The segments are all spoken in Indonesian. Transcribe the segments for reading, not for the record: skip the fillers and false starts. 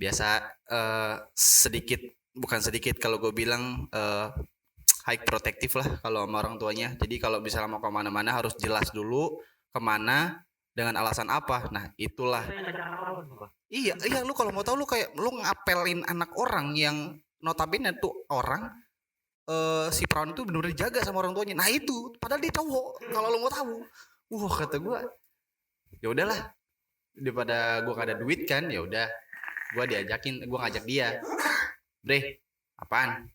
biasa sedikit, bukan sedikit, kalau gue bilang high protektif lah kalau sama orang tuanya. Jadi kalau misalnya mau kemana-mana harus jelas dulu kemana, dengan alasan apa. Nah itulah. Iya, iya, lu kalau mau tahu lu kayak lu ngapelin anak orang yang notabene tuh orang, si perawan itu benar-benar dijaga sama orang tuanya. Nah itu, padahal dia cowok. Kalau lu mau tahu, wah kata gue, ya udahlah, daripada gue gak ada duit kan, ya udah, gue ngajak dia, bre, apaan?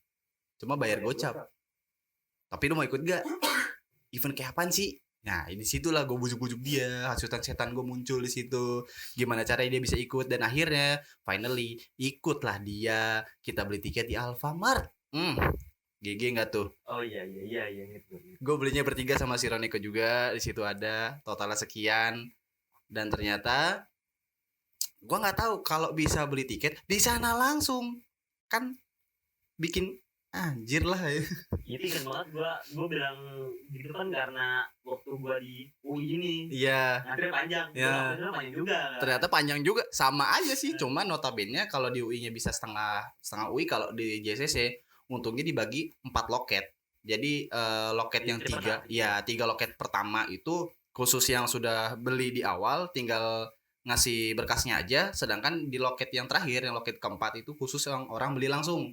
Cuma bayar gocap. Tapi lu mau ikut gak? Event kayak apaan sih? Nah, di situlah gue bujuk-bujuk dia, hasutan setan gue muncul di situ. Gimana caranya dia bisa ikut, dan akhirnya finally ikutlah dia. Kita beli tiket di Alfamart. GG nggak tuh? Oh iya gitu. Gue belinya bertiga sama si Roniko juga, di situ ada totalnya sekian. Dan ternyata gue nggak tahu kalau bisa beli tiket di sana langsung, kan bikin anjir lah ya. Itu kan banget gue bilang gitu kan karena waktu gue di UI ini. Iya. Akhirnya panjang. Ya. Panjang juga. Kan? Ternyata panjang juga, sama aja sih. Cuma notabene kalau di UI-nya bisa setengah UI, kalau di JCC untungnya dibagi 4 loket. Jadi loket yang 3, ya 3 loket pertama itu khusus yang sudah beli di awal, tinggal ngasih berkasnya aja. Sedangkan di loket yang terakhir, yang loket keempat itu khusus yang orang beli langsung.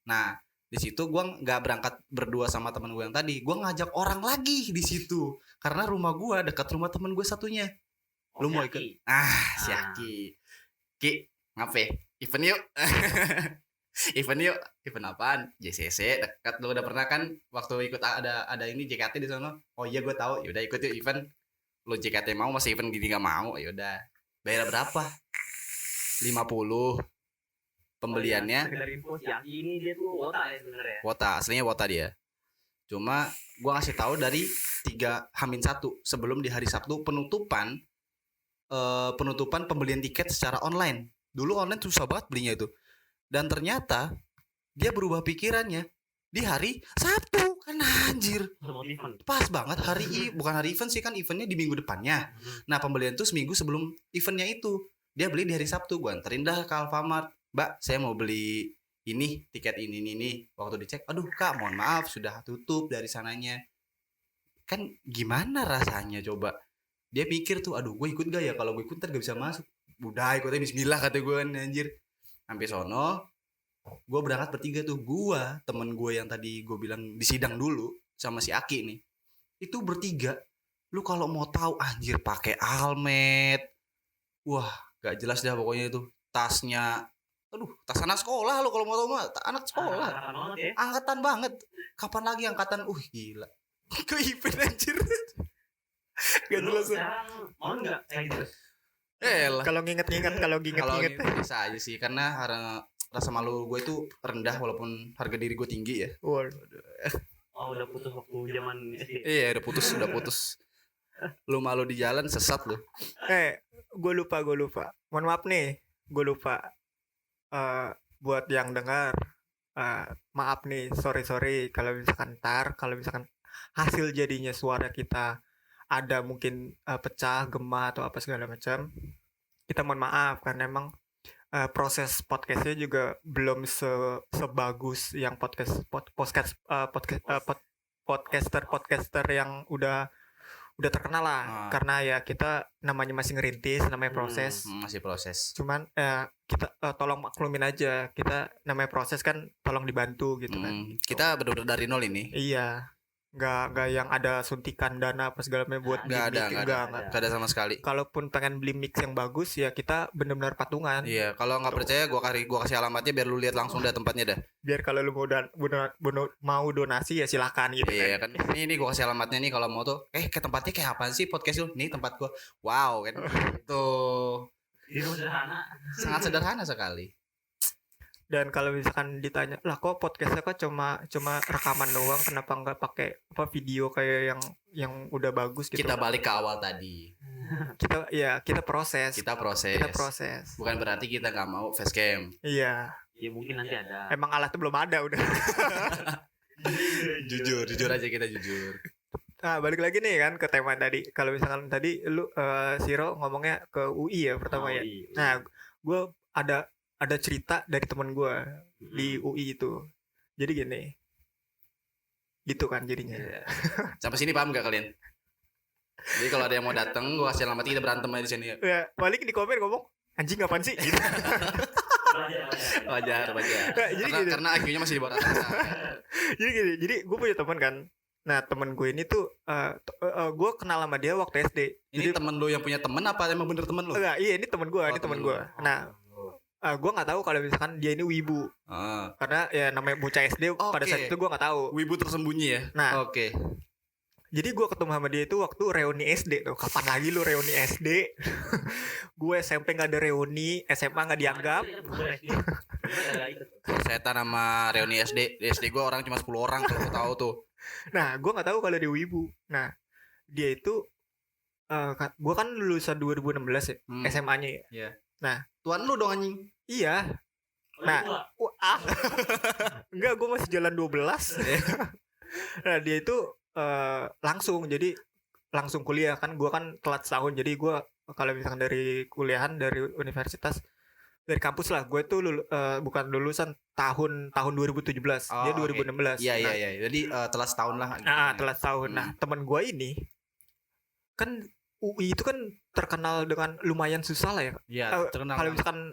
Nah di situ gue nggak berangkat berdua sama teman gue yang tadi, gue ngajak orang lagi di situ karena rumah gue dekat rumah teman gue satunya. Lu mau ikut? Si Aki. Ki, ngapain? Event yuk. Event yuk. Event apaan? JCC dekat. Lu udah pernah kan waktu ikut ada ini JKT di sana? Oh iya gue tahu. Yaudah ikut yuk event. Lu JKT mau, masih event gini gak mau? Yaudah. Bayar berapa? 50. Pembeliannya. Dari info si Aki ini dia tuh wota ya sebenarnya. Wota, aslinya wota dia. Cuma gua ngasih tahu dari 3-1 sebelum di hari Sabtu penutupan pembelian tiket secara online. Dulu online susah banget belinya itu. Dan ternyata dia berubah pikirannya di hari Sabtu. Kan anjir. Pas banget bukan hari event sih, kan eventnya di minggu depannya. Nah pembelian tuh seminggu sebelum eventnya itu. Dia beli di hari Sabtu. Gua anterin dah ke Alfamart. Mbak, saya mau beli ini, tiket ini. Waktu dicek, aduh kak, mohon maaf, sudah tutup dari sananya. Kan gimana rasanya coba? Dia pikir tuh, aduh gue ikut gak ya? Kalau gue ikut ntar gak bisa masuk. Udah ikutnya bismillah kata gue kan, anjir. Sampai sono, gue berangkat bertiga tuh. Gue, temen gue yang tadi gue bilang di sidang dulu sama si Aki nih, itu bertiga. Lu kalau mau tahu, anjir, pakai almet. Wah, gak jelas dah pokoknya itu. Tasnya, aduh, tas anak sekolah lo kalau mau tahu mah, anak sekolah. Angkatan banget. Kapan lagi angkatan? Gila. Ke event anjir. Gak jelas. Mau enggak kayak gitu? Kalau nginget bisa aja sih, karena rasa malu gue itu rendah walaupun harga diri gue tinggi ya. Udah putus waktu zaman SD. Iya, udah putus. Lu malu di jalan sesat lu. Gue lupa. Mohon maaf nih, gue lupa. Buat yang dengar, maaf nih, sorry kalau misalkan hasil jadinya suara kita ada mungkin pecah, gema atau apa segala macam, kita mohon maaf karena emang proses podcastnya juga belum sebagus yang podcaster yang udah terkenal lah. Karena ya kita namanya masih ngerintis, namanya proses. Masih proses. Cuman kita tolong maklumin aja, kita namanya proses kan, tolong dibantu gitu kan. Kita benar-benar dari nol ini. Iya. Nggak yang ada suntikan dana apa segala macam buat nggak ada sama sekali. Kalaupun pengen beli mix yang bagus ya kita benar-benar patungan. Iya, kalau nggak percaya gua kasih alamatnya biar lu lihat langsung dah tempatnya dah. Biar kalau lu mau donasi ya silakan gitu. Iya kan. Ini gua kasih alamatnya nih kalau mau tuh. Ke tempatnya kayak apaan sih podcast lu? Nih tempat gua. Wow kan. Tuh. Sangat sederhana sekali. Dan kalau misalkan ditanya, lah kok podcastnya kok cuma rekaman doang, kenapa nggak pakai video kayak yang udah bagus gitu? Kita balik ke awal tadi. kita proses. Bukan berarti kita nggak mau facecam. Iya. Ya mungkin nanti ada. Emang alatnya belum ada udah. jujur aja, kita jujur. Nah balik lagi nih kan ke tema tadi. Kalau misalkan tadi lu Siro ngomongnya ke UI ya pertama ya. Nah gue ada ada cerita dari teman gue di UI itu. Jadi gini, gitu kan jadinya. Iya. Sampai sini paham gak kalian? Jadi kalau ada yang mau datang, gue kasih alamat, kita berantem aja di sini. Ya, balik di komen ngomong anjing apaan sih? Gitu. Wajar. Nah, jadi gini. Karena IQ-nya masih di bawah rata-rata. Jadi gini, jadi gue punya teman kan. Nah temen gue ini tuh gue kenal sama dia waktu SD. Ini temen lu yang punya temen apa emang bener temen lu? Enggak, iya ini temen gue, ini temen temen gue. lu. Nah gue nggak tahu kalau misalkan dia ini wibu, karena ya namanya bocah SD pada saat itu gue nggak tahu. Wibu tersembunyi ya. Nah, Oke. jadi gue ketemu sama dia itu waktu reuni SD tuh. Kapan lagi lu reuni SD? Gue SMP nggak ada reuni, SMA nggak dianggap. Setan sama reuni SD. Di SD gue orang cuma 10 orang kalau lu tahu tuh. Nah, gue nggak tahu kalau dia wibu. Nah, dia itu gue kan lulusan 2016 ya, SMA-nya ya. Iya. Nah, tuan lu dong anjing. Iya. Nah, enggak, gue masih jalan 12. Nah, dia itu langsung kuliah kan. Gue kan telat setahun, jadi gue kalau misalkan dari kuliahan dari universitas, dari kampus lah, gue tuh bukan lulusan tahun 2017. Dia 2016. Iya. Jadi telat setahun lah. Telat setahun. Nah, teman gue ini kan UI itu kan terkenal dengan lumayan susah lah ya. Iya, terkenal. Kalau misalkan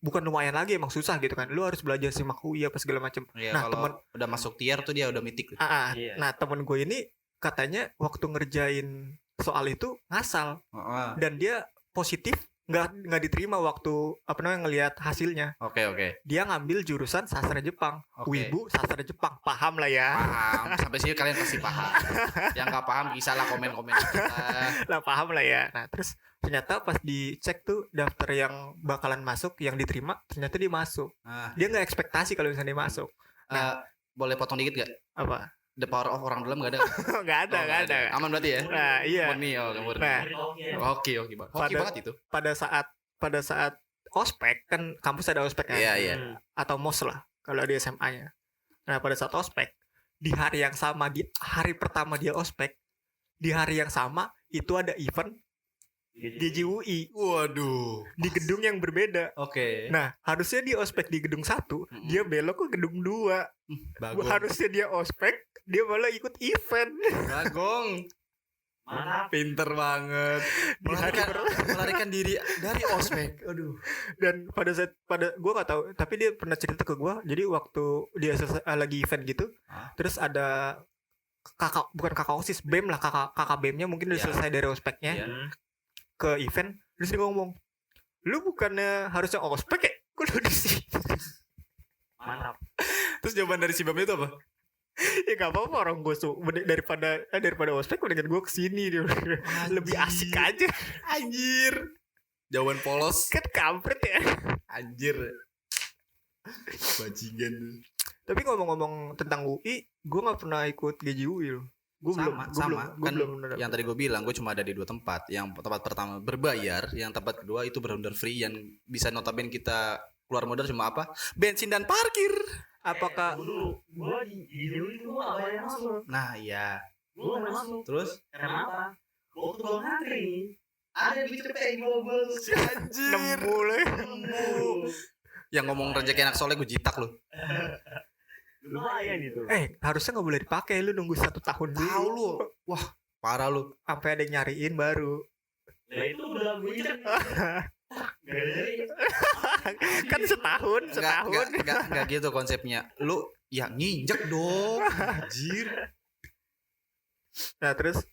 bukan lumayan lagi, emang susah gitu kan. Lu harus belajar simak UI apa segala macam. Iya, nah, kalau udah masuk tier tuh dia udah mitik. Iya. Nah, temen gue ini katanya waktu ngerjain soal itu ngasal. Dan dia positif nggak diterima waktu ngelihat hasilnya. Oke. Dia ngambil jurusan sastra Jepang. Oke. Wibu sastra Jepang, paham lah ya. Paham. Sampai sini kalian pasti paham. Yang nggak paham bisa lah komen-komen kita. Lah paham lah ya. Nah, terus ternyata pas dicek tuh daftar yang bakalan masuk, yang diterima, ternyata dia masuk. Dia nggak ekspektasi kalau misalnya dia masuk. Boleh potong dikit gak? Apa? The power of orang dalam gak ada? Nggak ada. Aman berarti ya? Nah, iya. Murni. Nah, Oke. Hoki banget itu. pada saat ospek kan, kampus ada ospek kan? Iya. Atau mos lah kalau di SMA-nya. Nah, pada saat ospek, di hari yang sama, di hari pertama dia ospek, di hari yang sama itu ada event GJUI. Waduh. Di gedung yang berbeda. Oke. Nah, harusnya dia ospek di gedung 1, dia belok ke gedung 2. Bagong. Harusnya dia ospek, dia malah ikut event. Bagong. Mantap. Pinter banget. Melarikan diri dari ospek. Aduh. Dan pada gue nggak tahu, tapi dia pernah cerita ke gue. Jadi waktu dia lagi event gitu, terus ada bukan kakak OSIS, BEM lah, kakak BEM-nya mungkin udah selesai dari ospeknya. Ke event, terus dia ngomong, lu bukannya harusnya ospek ya? Kok lu di sini? Mantap. Terus jawaban dari si Bam itu apa? Ya gak apa-apa, orang gue daripada ospek mendingan gue kesini. Lebih asik aja. Anjir. Jawaban polos. Kan kampret ya. Anjir. Bajingan. Tapi ngomong-ngomong tentang UI, gue gak pernah ikut GJUI loh. Gue belum. Yang tadi gue bilang, gue cuma ada di 2 tempat. Yang tempat pertama berbayar, yang tempat kedua itu benar-benar free, yang bisa notabene kita keluar modal cuma apa? Bensin dan parkir. Apakah dulu gue di dulu itu gue gak bayar masuk. Nah, iya. Gue gak masuk. Terus? Karena apa? Waktu gue ngantri, ada di cepet gue Si anjir. nemu. Yang ngomong rezeki anak soleh gue jitak lu. lumayan itu. Harusnya gak boleh dipakai, lu nunggu 1 tahun dulu. Tahu lu. Wah, parah lu. Sampai ada yang nyariin baru. Nah itu udah gue injek. Kan setahun. Enggak gitu konsepnya. Lu ya nginjek dong. Anjir. Nah, terus